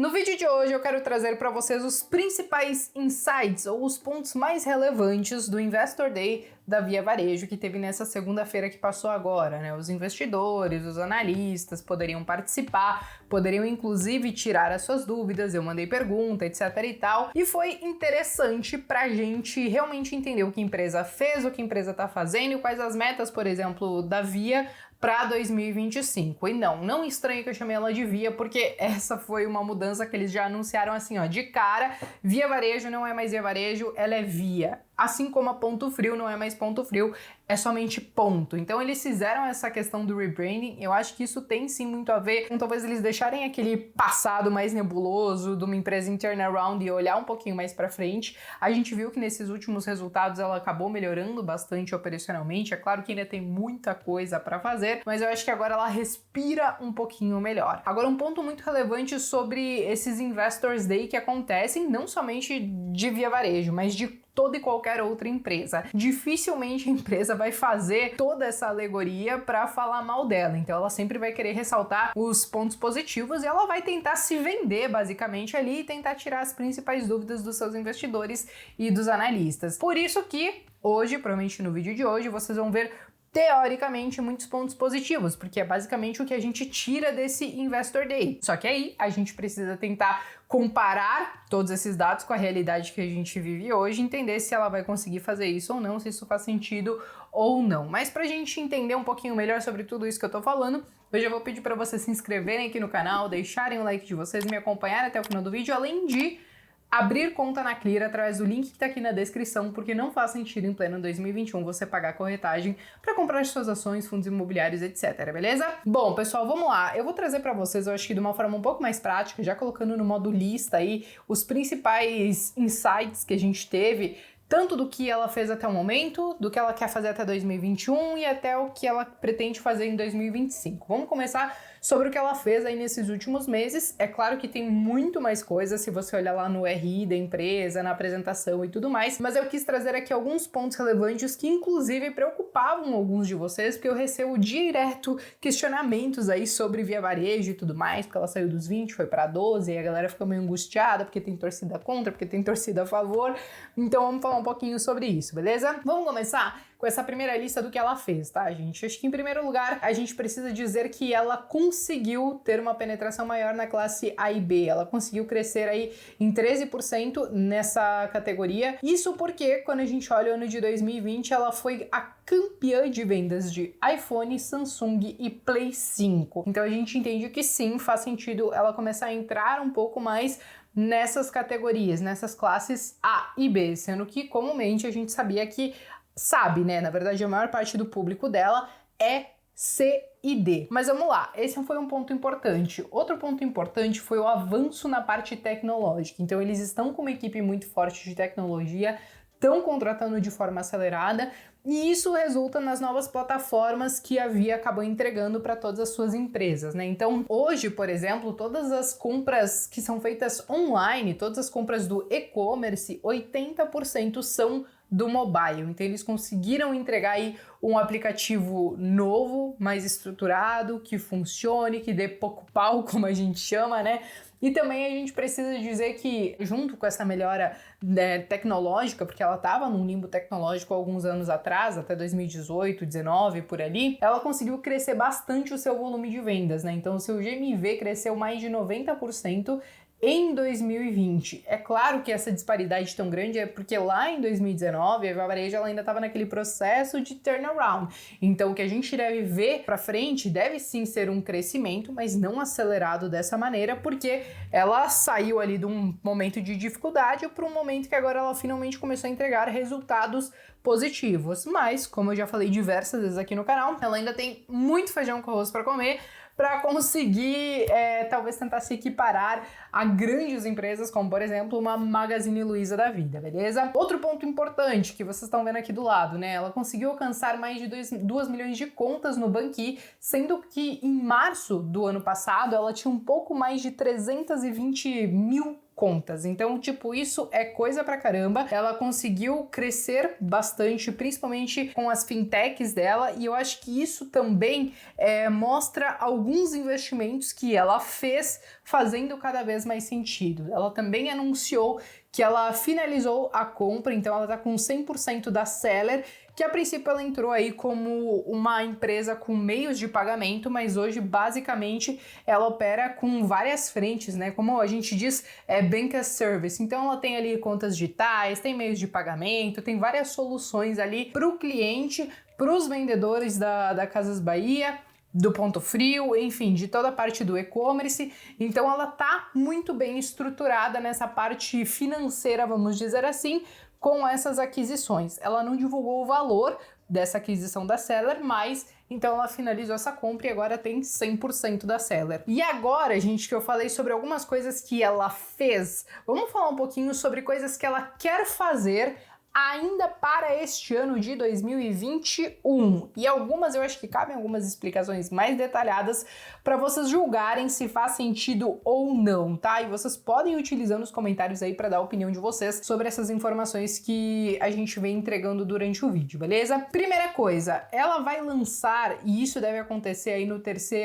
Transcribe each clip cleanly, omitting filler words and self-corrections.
No vídeo de hoje eu quero trazer para vocês os principais insights ou os pontos mais relevantes do Investor Day da Via Varejo que teve nessa segunda-feira que passou agora, né? Os investidores, os analistas poderiam participar, poderiam inclusive tirar as suas dúvidas, eu mandei pergunta, etc e tal, e foi interessante pra gente realmente entender o que a empresa fez, o que a empresa tá fazendo e quais as metas, por exemplo, da Via para 2025. E não estranho que eu chamei ela de Via, porque essa foi uma mudança que eles já anunciaram assim, ó, de cara. Via Varejo não é mais Via Varejo, ela é Via. Assim como a Ponto Frio não é mais Ponto Frio, é somente ponto. Então eles fizeram essa questão do rebranding, eu acho que isso tem sim muito a ver com talvez eles deixarem aquele passado mais nebuloso de uma empresa em turnaround e olhar um pouquinho mais para frente. A gente viu que nesses últimos resultados ela acabou melhorando bastante operacionalmente, é claro que ainda tem muita coisa para fazer, mas eu acho que agora ela respira um pouquinho melhor. Agora um ponto muito relevante sobre esses Investors Day que acontecem, não somente de Via Varejo, mas de toda e qualquer outra empresa. Dificilmente a empresa vai fazer toda essa alegoria para falar mal dela, então ela sempre vai querer ressaltar os pontos positivos e ela vai tentar se vender basicamente ali e tentar tirar as principais dúvidas dos seus investidores e dos analistas. Por isso que hoje, provavelmente no vídeo de hoje, vocês vão ver teoricamente muitos pontos positivos, porque é basicamente o que a gente tira desse Investor Day. Só que aí a gente precisa tentar comparar todos esses dados com a realidade que a gente vive hoje, entender se ela vai conseguir fazer isso ou não, se isso faz sentido ou não. Mas pra gente entender um pouquinho melhor sobre tudo isso que eu tô falando, hoje eu vou pedir para vocês se inscreverem aqui no canal, deixarem o like de vocês e me acompanharem até o final do vídeo, além de abrir conta na Clear através do link que tá aqui na descrição, porque não faz sentido em pleno 2021 você pagar corretagem para comprar suas ações, fundos imobiliários, etc, beleza? Bom, pessoal, vamos lá. Eu vou trazer para vocês, eu acho que de uma forma um pouco mais prática, já colocando no modo lista aí, os principais insights que a gente teve, tanto do que ela fez até o momento, do que ela quer fazer até 2021 e até o que ela pretende fazer em 2025. Vamos começar sobre o que ela fez aí nesses últimos meses. É claro que tem muito mais coisas se você olhar lá no RI da empresa, na apresentação e tudo mais, mas eu quis trazer aqui alguns pontos relevantes que inclusive preocupavam alguns de vocês, porque eu recebo direto questionamentos aí sobre Via Varejo e tudo mais, porque ela saiu dos 20, foi para 12 e a galera fica meio angustiada porque tem torcida contra, porque tem torcida a favor. Então vamos falar um pouquinho sobre isso, beleza? Vamos começar com essa primeira lista do que ela fez, tá, gente? Acho que em primeiro lugar a gente precisa dizer que ela conseguiu ter uma penetração maior na classe A e B. Ela conseguiu crescer aí em 13% nessa categoria. Isso porque quando a gente olha o ano de 2020, ela foi a campeã de vendas de iPhone, Samsung e Play 5. Então a gente entende que sim, faz sentido ela começar a entrar um pouco mais nessas categorias, nessas classes A e B, sendo que comumente a gente sabia que né? Na verdade, a maior parte do público dela é C e D. Mas vamos lá, esse foi um ponto importante. Outro ponto importante foi o avanço na parte tecnológica. Então, eles estão com uma equipe muito forte de tecnologia, estão contratando de forma acelerada, e isso resulta nas novas plataformas que a Via acabou entregando para todas as suas empresas, né? Então, hoje, por exemplo, todas as compras que são feitas online, todas as compras do e-commerce, 80% são do mobile. Então eles conseguiram entregar aí um aplicativo novo, mais estruturado, que funcione, que dê pouco pau, como a gente chama, né? E também a gente precisa dizer que, junto com essa melhora, né, tecnológica, porque ela estava num limbo tecnológico alguns anos atrás, até 2018, 19, por ali, ela conseguiu crescer bastante o seu volume de vendas, né? Então o seu GMV cresceu mais de 90% em 2020. É claro que essa disparidade tão grande é porque lá em 2019 a Via Varejo ela ainda estava naquele processo de turnaround. Então o que a gente deve ver para frente deve sim ser um crescimento, mas não acelerado dessa maneira, porque ela saiu ali de um momento de dificuldade para um momento que agora ela finalmente começou a entregar resultados positivos. Mas, como eu já falei diversas vezes aqui no canal, ela ainda tem muito feijão com arroz para comer, para conseguir talvez tentar se equiparar a grandes empresas como, por exemplo, uma Magazine Luiza da vida, beleza? Outro ponto importante que vocês estão vendo aqui do lado, né? Ela conseguiu alcançar mais de 2 milhões de contas no Banqui, sendo que em março do ano passado ela tinha um pouco mais de 320 mil contas. Então, tipo, isso é coisa pra caramba. Ela conseguiu crescer bastante, principalmente com as fintechs dela, e eu acho que isso também mostra alguns investimentos que ela fez fazendo cada vez mais sentido. Ela também anunciou que ela finalizou a compra, então ela está com 100% da Seller, que a princípio ela entrou aí como uma empresa com meios de pagamento, mas hoje basicamente ela opera com várias frentes, né? Como a gente diz, é Bank as Service. Então ela tem ali contas digitais, tem meios de pagamento, tem várias soluções ali para o cliente, para os vendedores da Casas Bahia, do Ponto Frio, enfim, de toda a parte do e-commerce. Então ela tá muito bem estruturada nessa parte financeira, vamos dizer assim, com essas aquisições. Ela não divulgou o valor dessa aquisição da Seller, mas então ela finalizou essa compra e agora tem 100% da Seller. E agora, gente, que eu falei sobre algumas coisas que ela fez, vamos falar um pouquinho sobre coisas que ela quer fazer ainda para este ano de 2021. E algumas, eu acho que cabem algumas explicações mais detalhadas para vocês julgarem se faz sentido ou não, tá? E vocês podem utilizar nos comentários aí para dar a opinião de vocês sobre essas informações que a gente vem entregando durante o vídeo, beleza? Primeira coisa, ela vai lançar, e isso deve acontecer aí no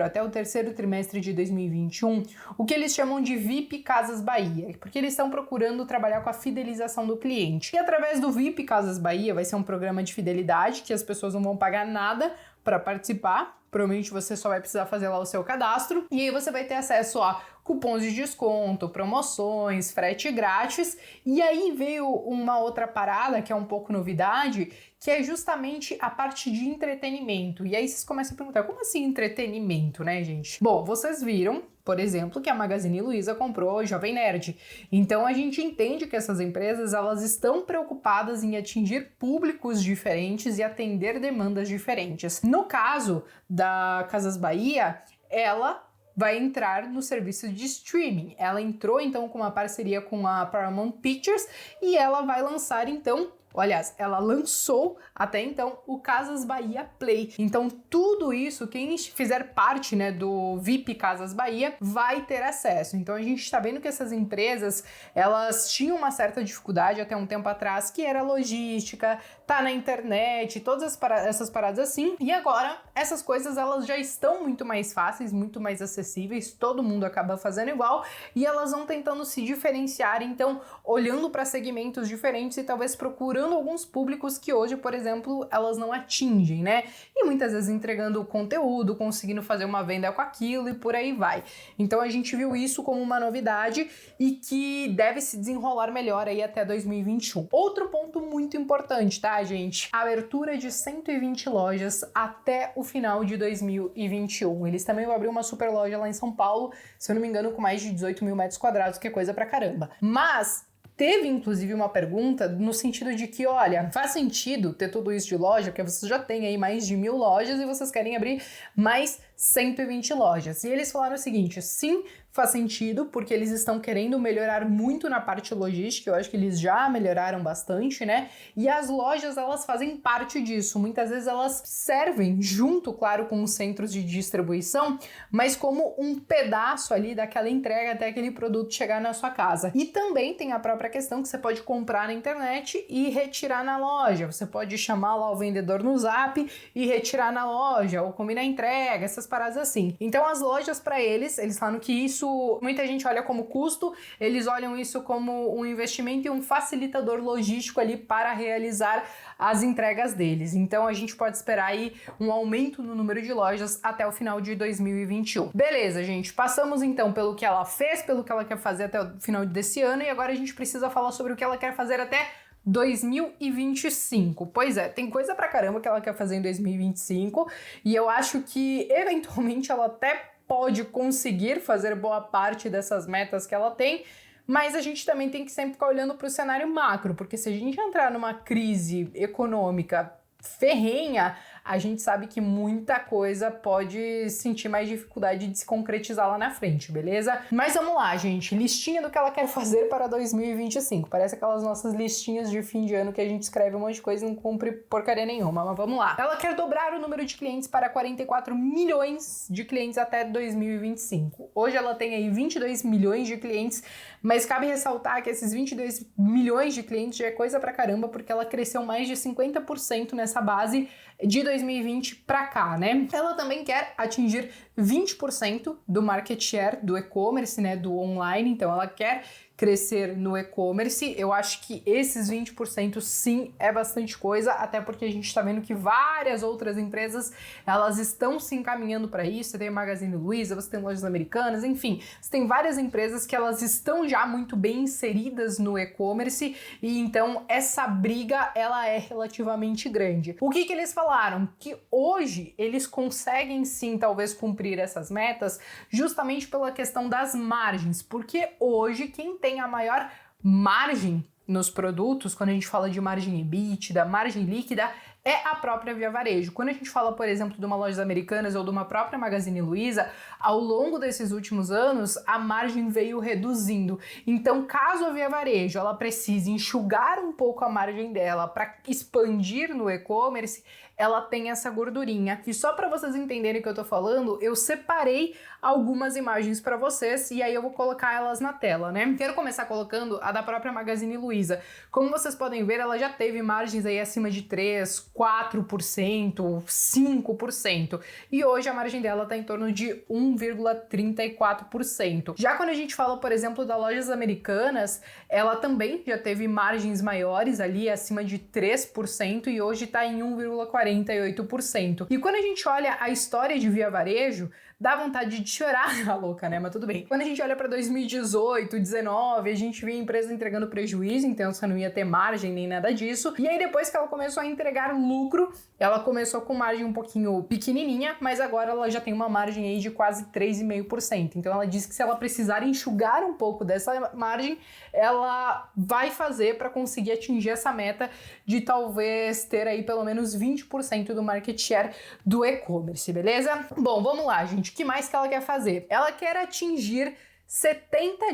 até o terceiro trimestre de 2021, o que eles chamam de VIP Casas Bahia, porque eles estão procurando trabalhar com a fidelização do cliente. E através do VIP Casas Bahia vai ser um programa de fidelidade que as pessoas não vão pagar nada para participar. Provavelmente você só vai precisar fazer lá o seu cadastro e aí você vai ter acesso a cupons de desconto, promoções, frete grátis. E aí veio uma outra parada que é um pouco novidade, que é justamente a parte de entretenimento. E aí vocês começam a perguntar, como assim entretenimento, né, gente? Bom, vocês viram, por exemplo, que a Magazine Luiza comprou o Jovem Nerd. Então a gente entende que essas empresas elas estão preocupadas em atingir públicos diferentes e atender demandas diferentes. No caso da Casas Bahia, ela vai entrar no serviço de streaming. Ela entrou então com uma parceria com a Paramount Pictures e ela vai lançar então, aliás, ela lançou até então o Casas Bahia Play. Então tudo isso, quem fizer parte, né, do VIP Casas Bahia vai ter acesso. Então a gente está vendo que essas empresas, elas tinham uma certa dificuldade até um tempo atrás, que era logística, tá na internet, todas essas paradas assim. E agora essas coisas elas já estão muito mais fáceis, muito mais acessíveis, todo mundo acaba fazendo igual e elas vão tentando se diferenciar, então olhando para segmentos diferentes e talvez procurando alguns públicos que hoje, por exemplo, elas não atingem, né? E muitas vezes entregando conteúdo, conseguindo fazer uma venda com aquilo e por aí vai. Então a gente viu isso como uma novidade e que deve se desenrolar melhor aí até 2021. Outro ponto muito importante, tá, gente? A abertura de 120 lojas até o final de 2021. Eles também vão abrir uma super loja lá em São Paulo, se eu não me engano, com mais de 18 mil metros quadrados, que é coisa pra caramba. Mas teve, inclusive, uma pergunta no sentido de que, olha, faz sentido ter tudo isso de loja, porque vocês já têm aí mais de 1000 lojas e vocês querem abrir mais 120 lojas. E eles falaram o seguinte, sim, faz sentido, porque eles estão querendo melhorar muito na parte logística, eu acho que eles já melhoraram bastante, né? E as lojas, elas fazem parte disso. Muitas vezes elas servem junto, claro, com os centros de distribuição, mas como um pedaço ali daquela entrega até aquele produto chegar na sua casa. E também tem a própria questão que você pode comprar na internet e retirar na loja. Você pode chamar lá o vendedor no Zap e retirar na loja, ou combinar a entrega, essas paradas assim. Então as lojas, para eles falam que isso muita gente olha como custo, eles olham isso como um investimento e um facilitador logístico ali para realizar as entregas deles. Então a gente pode esperar aí um aumento no número de lojas até o final de 2021. Beleza, gente, passamos então pelo que ela fez, pelo que ela quer fazer até o final desse ano e agora a gente precisa falar sobre o que ela quer fazer até 2025. Pois é, tem coisa pra caramba que ela quer fazer em 2025 e eu acho que eventualmente ela até pode conseguir fazer boa parte dessas metas que ela tem, mas a gente também tem que sempre ficar olhando para o cenário macro, porque se a gente entrar numa crise econômica ferrenha, a gente sabe que muita coisa pode sentir mais dificuldade de se concretizar lá na frente, beleza? Mas vamos lá, gente, listinha do que ela quer fazer para 2025. Parece aquelas nossas listinhas de fim de ano que a gente escreve um monte de coisa e não cumpre porcaria nenhuma, mas vamos lá. Ela quer dobrar o número de clientes para 44 milhões de clientes até 2025. Hoje ela tem aí 22 milhões de clientes, mas cabe ressaltar que esses 22 milhões de clientes já é coisa pra caramba, porque ela cresceu mais de 50% nessa base de 2020 para cá, né? Ela também quer atingir 20% do market share do e-commerce, né, do online, então ela quer crescer no e-commerce. Eu acho que esses 20% sim é bastante coisa, até porque a gente está vendo que várias outras empresas, elas estão se encaminhando para isso. Você tem a Magazine Luiza, você tem Lojas Americanas, enfim, você tem várias empresas que elas estão já muito bem inseridas no e-commerce e então essa briga, ela é relativamente grande. O que eles falaram? Que hoje eles conseguem sim talvez cumprir essas metas justamente pela questão das margens, porque hoje quem tem a maior margem nos produtos, quando a gente fala de margem EBITDA, margem líquida, é a própria Via Varejo. Quando a gente fala, por exemplo, de uma Lojas Americanas ou de uma própria Magazine Luiza, ao longo desses últimos anos, a margem veio reduzindo. Então, caso a Via Varejo ela precise enxugar um pouco a margem dela para expandir no e-commerce, ela tem essa gordurinha. E só para vocês entenderem o que eu tô falando, eu separei algumas imagens para vocês e aí eu vou colocar elas na tela, né? Quero começar colocando a da própria Magazine Luiza. Como vocês podem ver, ela já teve margens aí acima de 3, 4%, 5%. E hoje a margem dela tá em torno de 1,34%. Já quando a gente fala, por exemplo, da Lojas Americanas, ela também já teve margens maiores ali, acima de 3%, e hoje tá em 1,48%. E quando a gente olha a história de Via Varejo, dá vontade de chorar, a louca, né? Mas tudo bem. Quando a gente olha para 2018, 2019, a gente via a empresa entregando prejuízo, então você não ia ter margem nem nada disso. E aí depois que ela começou a entregar lucro, ela começou com margem um pouquinho pequenininha, mas agora ela já tem uma margem aí de quase 3,5%. Então ela disse que se ela precisar enxugar um pouco dessa margem, ela vai fazer para conseguir atingir essa meta de talvez ter aí pelo menos 20% do market share do e-commerce, beleza? Bom, vamos lá, gente. O que mais que ela quer fazer? Ela quer atingir 70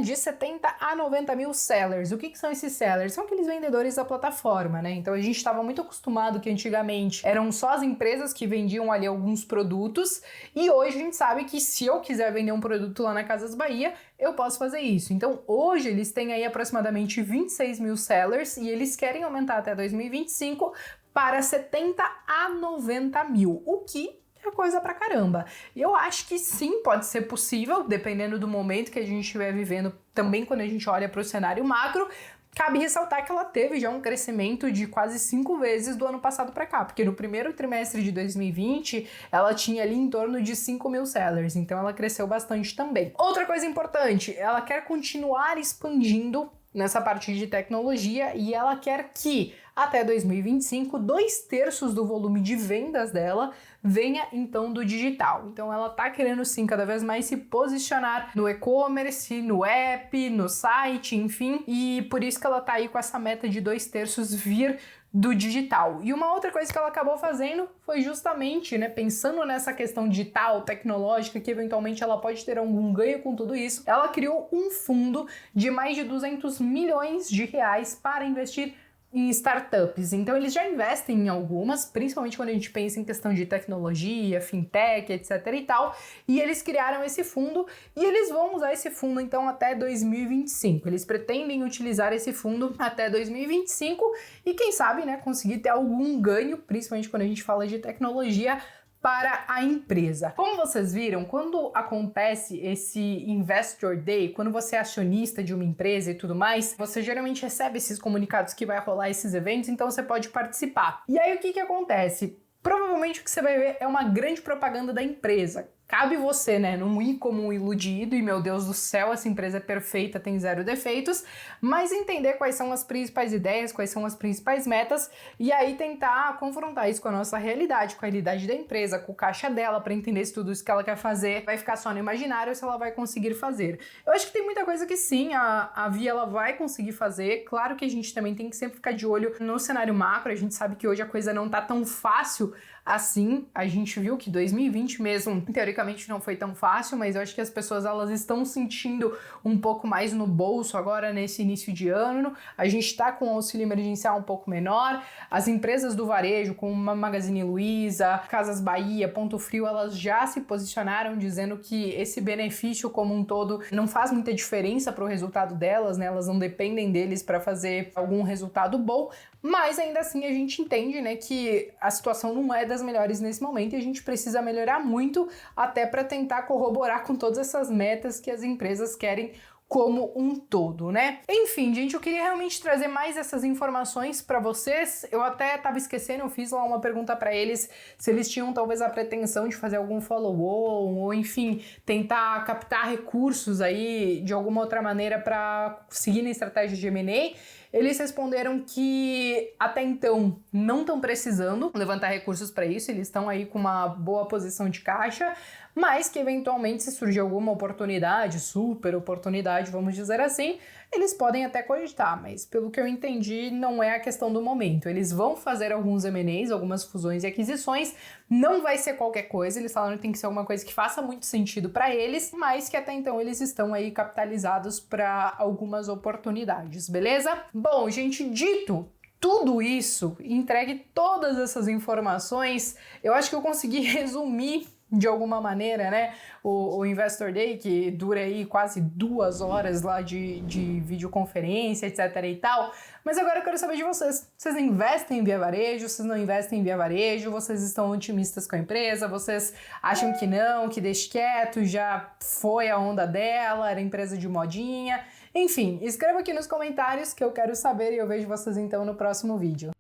a 90 mil sellers. O que são esses sellers? São aqueles vendedores da plataforma, né? Então a gente estava muito acostumado que antigamente eram só as empresas que vendiam ali alguns produtos e hoje a gente sabe que se eu quiser vender um produto lá na Casas Bahia, eu posso fazer isso. Então hoje eles têm aí aproximadamente 26 mil sellers e eles querem aumentar até 2025 para 70 a 90 mil, o que é coisa pra caramba. E eu acho que sim, pode ser possível, dependendo do momento que a gente estiver vivendo, também quando a gente olha para o cenário macro. Cabe ressaltar que ela teve já um crescimento de quase 5 vezes do ano passado para cá, porque no primeiro trimestre de 2020 ela tinha ali em torno de 5 mil sellers, então ela cresceu bastante também. Outra coisa importante, ela quer continuar expandindo nessa parte de tecnologia e ela quer que até 2025, 2/3 do volume de vendas dela venha então do digital. Então ela tá querendo sim cada vez mais se posicionar no e-commerce, no app, no site, enfim, e por isso que ela tá aí com essa meta de 2/3 vir do digital. E uma outra coisa que ela acabou fazendo foi justamente, né, pensando nessa questão digital, tecnológica, que eventualmente ela pode ter algum ganho com tudo isso, ela criou um fundo de mais de 200 milhões de reais para investir em startups. Então eles já investem em algumas, principalmente quando a gente pensa em questão de tecnologia, fintech, etc e tal, e eles criaram esse fundo e eles vão usar esse fundo então até 2025. Eles pretendem utilizar esse fundo até 2025 e quem sabe, né, conseguir ter algum ganho, principalmente quando a gente fala de tecnologia, para a empresa. Como vocês viram, quando acontece esse Investor Day, quando você é acionista de uma empresa e tudo mais, você geralmente recebe esses comunicados que vai rolar esses eventos, então você pode participar. E aí o que acontece? Provavelmente o que você vai ver é uma grande propaganda da empresa. Cabe você, né, não ir como um iludido e, meu Deus do céu, essa empresa é perfeita, tem 0 defeitos, mas entender quais são as principais ideias, quais são as principais metas e aí tentar confrontar isso com a nossa realidade, com a realidade da empresa, com o caixa dela, para entender se tudo isso que ela quer fazer vai ficar só no imaginário ou se ela vai conseguir fazer. Eu acho que tem muita coisa que sim, a Via ela vai conseguir fazer. Claro que a gente também tem que sempre ficar de olho no cenário macro, a gente sabe que hoje a coisa não tá tão fácil assim, a gente viu que 2020 mesmo, teoricamente não foi tão fácil, mas eu acho que as pessoas elas estão sentindo um pouco mais no bolso agora nesse início de ano, a gente está com o auxílio emergencial um pouco menor, as empresas do varejo, como uma Magazine Luiza, Casas Bahia, Ponto Frio, elas já se posicionaram dizendo que esse benefício como um todo não faz muita diferença para o resultado delas, né? Elas não dependem deles para fazer algum resultado bom, mas ainda assim a gente entende, né, que a situação não é das das melhores nesse momento e a gente precisa melhorar muito até para tentar corroborar com todas essas metas que as empresas querem como um todo, né? Enfim, gente, eu queria realmente trazer mais essas informações para vocês. Eu até tava esquecendo, eu fiz lá uma pergunta para eles se eles tinham talvez a pretensão de fazer algum follow-on ou enfim, tentar captar recursos aí de alguma outra maneira para seguir na estratégia de M&A. Eles responderam que até então não estão precisando levantar recursos para isso, eles estão aí com uma boa posição de caixa, mas que eventualmente se surgir alguma oportunidade, super oportunidade, vamos dizer assim, eles podem até cogitar, mas pelo que eu entendi, não é a questão do momento. Eles vão fazer alguns M&As, algumas fusões e aquisições, não vai ser qualquer coisa, eles falaram que tem que ser alguma coisa que faça muito sentido para eles, mas que até então eles estão aí capitalizados para algumas oportunidades, beleza? Bom, gente, dito tudo isso, entregue todas essas informações, eu acho que eu consegui resumir de alguma maneira, né, o Investor Day, que dura aí quase 2 horas lá de videoconferência, etc e tal, mas agora eu quero saber de vocês. Vocês investem em Via Varejo? Vocês não investem em Via Varejo? Vocês estão otimistas com a empresa? Vocês acham que não, que deixe quieto, já foi a onda dela, era empresa de modinha? Enfim, escreva aqui nos comentários que eu quero saber e eu vejo vocês então no próximo vídeo.